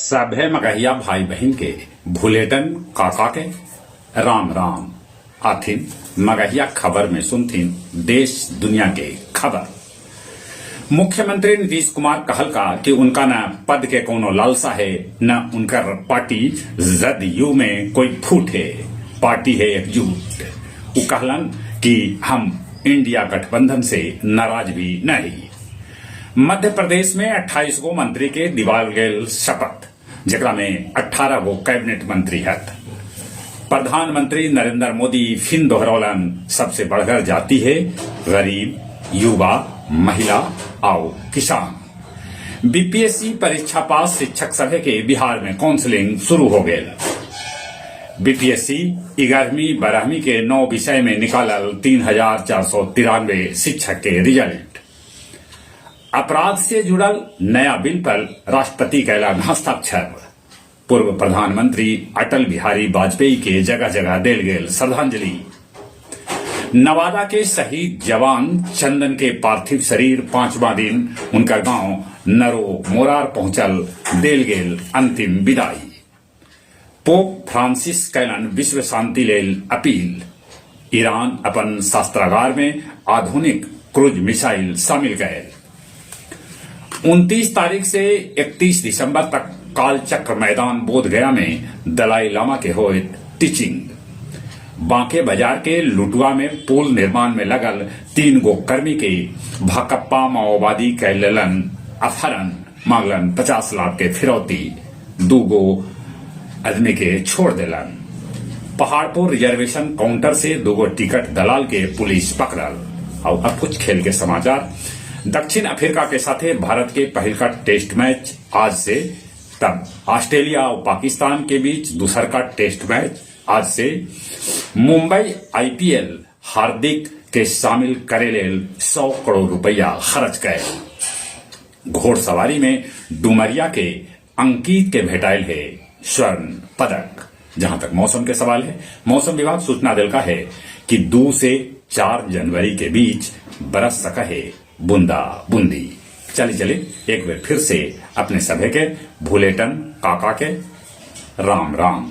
सभे मगहिया भाई बहन के भुलेटन काका के राम राम आथिन मगहिया खबर में सुनथिन देश दुनिया के खबर। मुख्यमंत्री नीतीश कुमार कहल का कि उनका न पद के कोनो लालसा है न उनकर पार्टी जदयू में कोई फूट है, पार्टी है एकजुट। वो कहलन कि हम इंडिया गठबंधन से नाराज भी नहीं। मध्य प्रदेश में 28 गो मंत्री के दिवाल गेल शपथ, जेकरा में 18 गो कैबिनेट मंत्री हत। प्रधानमंत्री नरेंद्र मोदी फिर दोहरौलन सबसे बढ़कर जाती है गरीब, युवा, महिला और किसान। बीपीएससी परीक्षा पास शिक्षक सभे के बिहार में काउंसलिंग शुरू हो गए। बीपीएससी 11वीं 12वीं के 9 विषय में निकालल 3493 शिक्षक के रिजल्ट। अपराध से जुड़ल नया बिल पर राष्ट्रपति कैलान हस्ताक्षर। पूर्व प्रधानमंत्री अटल बिहारी वाजपेयी के जगह जगह देल गेल श्रद्धांजलि। नवादा के शहीद जवान चंदन के पार्थिव शरीर 5वां दिन उनका गांव नरो मोरार पहुंचल, देल गेल अंतिम विदाई। पोप फ्रांसिस कैलन विश्व शांति लेल अपील। ईरान अपन शस्त्रागार में आधुनिक क्रूज मिसाइल शामिल गए। 29 तारीख से 31 दिसंबर तक कालचक्र मैदान बोधगया में दलाई लामा के होए टीचिंग। बांके बाजार के लुटवा में पुल निर्माण में लगल 3 गो कर्मी के भाकपा माओवादी कैलन अपहरण, मांगलन 50 लाख के फिरौती, 2 गो आदमी के छोड़ देलन। पहाड़पुर रिजर्वेशन काउंटर से 2 गो टिकट दलाल के पुलिस पकड़ल। और अब कुछ खेल के समाचार। दक्षिण अफ्रीका के साथ भारत के पहल का टेस्ट मैच आज से, तब ऑस्ट्रेलिया और पाकिस्तान के बीच दूसर का टेस्ट मैच आज से। मुंबई आईपीएल हार्दिक के शामिल करे लेल 100 करोड़ रुपया खर्च गए। घोड़सवारी में डुमरिया के अंकित के भेटाइल है स्वर्ण पदक। जहां तक मौसम के सवाल है, मौसम विभाग सूचना दिलका है कि 2 से 4 जनवरी के बीच बरस सका है बूंदा बूंदी। चले एक बार फिर से अपने सभे के भुलेटन काका के राम राम।